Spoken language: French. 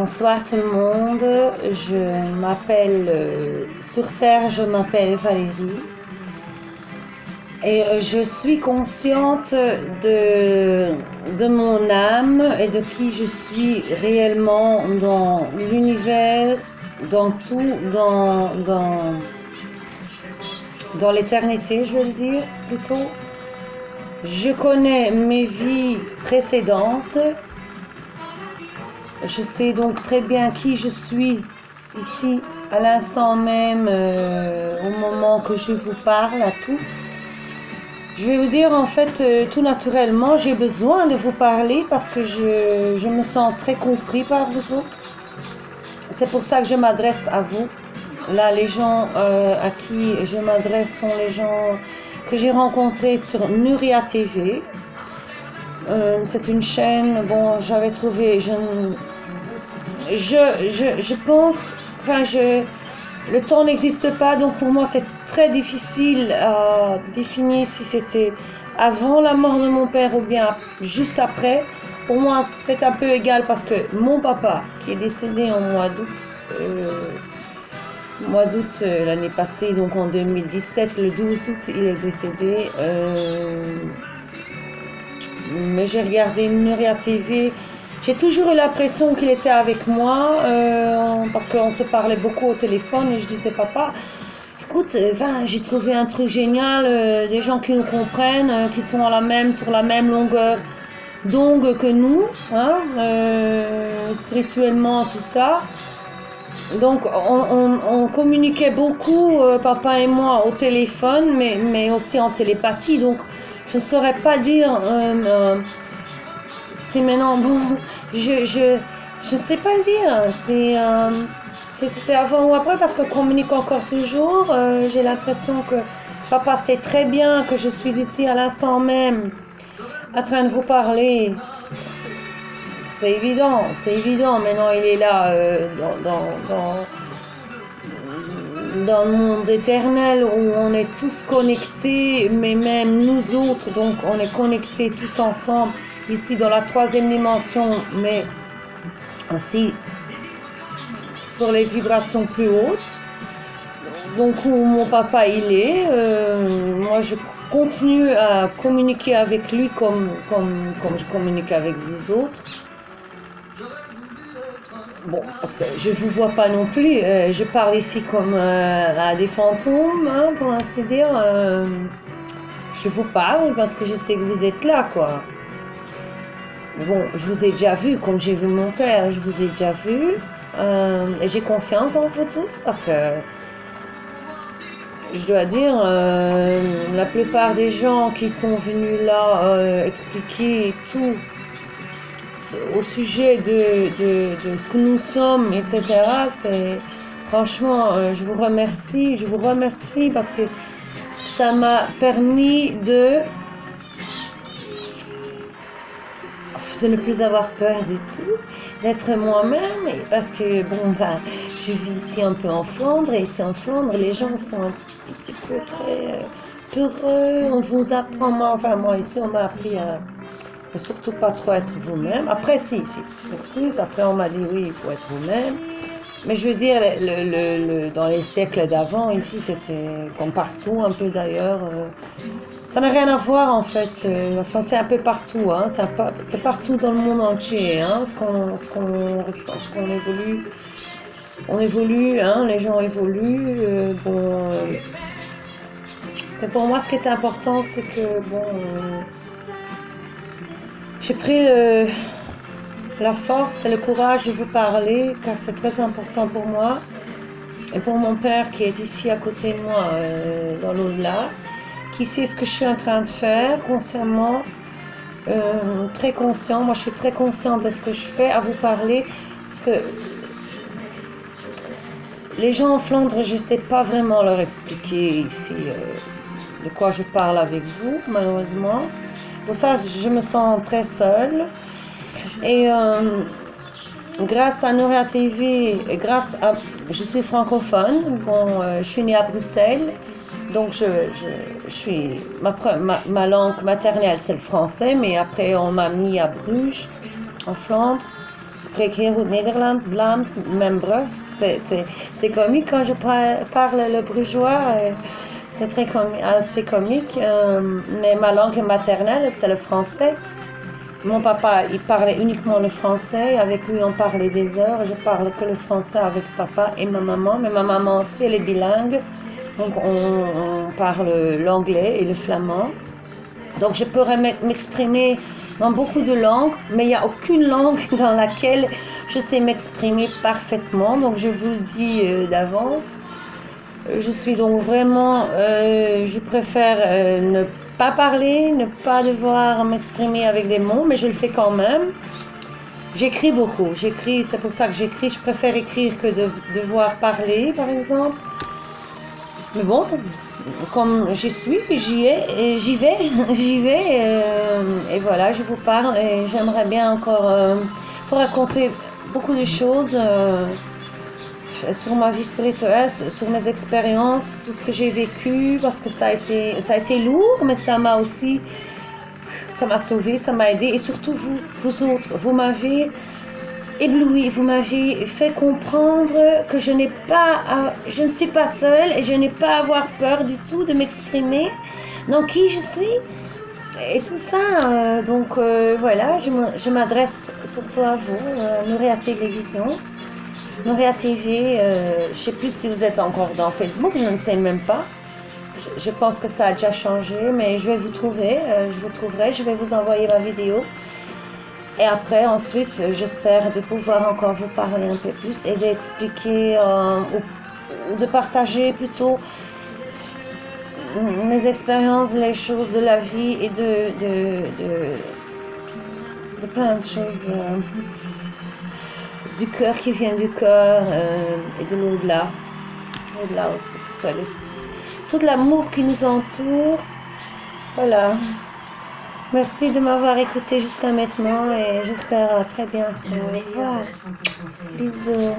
Bonsoir tout le monde, je m'appelle, sur Terre, je m'appelle Valérie et je suis consciente de mon âme et de qui je suis réellement dans l'univers, dans tout, dans l'éternité, je vais le dire plutôt. Je connais mes vies précédentes. Je sais donc très bien qui je suis ici, à l'instant même, au moment que je vous parle à tous. Je vais vous dire en fait, tout naturellement, j'ai besoin de vous parler parce que je me sens très compris par vous autres. C'est pour ça que je m'adresse à vous. Là, les gens à qui je m'adresse sont les gens que j'ai rencontrés sur Nuria TV. C'est une chaîne, bon, j'avais trouvé, je pense, le temps n'existe pas, donc pour moi c'est très difficile à définir si c'était avant la mort de mon père ou bien juste après. Pour moi c'est un peu égal parce que mon papa qui est décédé en mois d'août l'année passée, donc en 2017, le 12 août il est décédé. Mais j'ai regardé Nuria TV. J'ai toujours eu l'impression qu'il était avec moi parce qu'on se parlait beaucoup au téléphone et je disais papa, écoute, j'ai trouvé un truc génial, des gens qui nous comprennent, qui sont sur la même longueur d'onde que nous, hein, spirituellement tout ça. Donc on communiquait beaucoup, papa et moi, au téléphone, mais aussi en télépathie. Donc je ne saurais pas dire si maintenant, bon, je ne sais pas le dire. C'était avant ou après parce qu'on communique encore toujours. J'ai l'impression que papa sait très bien que je suis ici à l'instant même en train de vous parler. C'est évident. Maintenant, il est là dans le monde éternel où on est tous connectés, mais même nous autres, donc on est connectés tous ensemble ici dans la troisième dimension, mais aussi sur les vibrations plus hautes. Donc où mon papa il est, moi je continue à communiquer avec lui comme je communique avec vous autres. Bon, parce que je ne vous vois pas non plus, je parle ici comme à des fantômes, hein, pour ainsi dire. Je vous parle parce que je sais que vous êtes là, quoi. Bon, je vous ai déjà vu, comme j'ai vu mon père, je vous ai déjà vu. Et j'ai confiance en vous tous parce que, je dois dire, la plupart des gens qui sont venus là expliquer tout au sujet de ce que nous sommes, etc. C'est franchement, je vous remercie parce que ça m'a permis de ne plus avoir peur du tout, d'être moi-même, parce que bon, je vis ici un peu en Flandre, et ici en Flandre, les gens sont un petit peu très peureux, on vous apprend, moi ici on m'a appris à surtout pas trop être vous-même. Après, si, excuse, après on m'a dit oui, il faut être vous-même. Mais je veux dire, dans les siècles d'avant, ici, c'était comme partout, un peu d'ailleurs. Ça n'a rien à voir en fait. C'est un peu partout, hein. C'est partout dans le monde entier, hein, ce qu'on ressent, ce qu'on évolue. On évolue, hein, les gens évoluent. Mais pour moi, ce qui est important, c'est que j'ai pris la force et le courage de vous parler, car c'est très important pour moi et pour mon père qui est ici à côté de moi, dans l'au-delà, qui sait ce que je suis en train de faire consciemment, très conscient. Moi, je suis très consciente de ce que je fais à vous parler, parce que les gens en Flandre, je ne sais pas vraiment leur expliquer ici de quoi je parle avec vous, malheureusement. Pour ça, je me sens très seule. Et grâce à Nuria TV, je suis francophone. Bon, je suis née à Bruxelles, donc ma langue maternelle c'est le français, mais après on m'a mis à Bruges, en Flandre. spreek heel goed Nederlands, Vlaams, même Bruss. C'est comique quand je parle le brugeois. C'est assez comique. Mais ma langue maternelle, c'est le français. Mon papa, il parlait uniquement le français. Avec lui, on parlait des heures. Je parle que le français avec papa et ma maman. Mais ma maman aussi, elle est bilingue. Donc, on parle l'anglais et le flamand. Donc, je pourrais m'exprimer dans beaucoup de langues, mais il n'y a aucune langue dans laquelle je sais m'exprimer parfaitement. Donc, je vous le dis d'avance. Je suis donc vraiment, je préfère ne pas parler, ne pas devoir m'exprimer avec des mots, mais je le fais quand même. J'écris beaucoup, c'est pour ça que j'écris. Je préfère écrire que de devoir parler, par exemple. Mais bon, comme j'y vais, et voilà, je vous parle et j'aimerais bien encore vous raconter beaucoup de choses sur ma vie spirituelle, sur mes expériences, tout ce que j'ai vécu, parce que ça a été lourd, mais ça m'a sauvé, ça m'a aidé, et surtout vous autres, vous m'avez ébloui, vous m'avez fait comprendre que je ne suis pas seule et je n'ai pas à avoir peur du tout de m'exprimer dans qui je suis et tout ça. Donc voilà, je m'adresse surtout à vous, Nouria Télévision, Nouria TV. Je ne sais plus si vous êtes encore dans Facebook, je ne sais même pas. Je pense que ça a déjà changé, mais je vais vous trouver, je vais vous envoyer ma vidéo. Et après, ensuite, j'espère de pouvoir encore vous parler un peu plus et d'expliquer ou de partager plutôt mes expériences, les choses de la vie et de plein de choses du cœur qui vient du cœur et de l'au-delà. L'au-delà aussi, c'est tout l'amour qui nous entoure. Voilà. Merci de m'avoir écouté jusqu'à maintenant et j'espère à très bientôt. Au revoir. Bisous.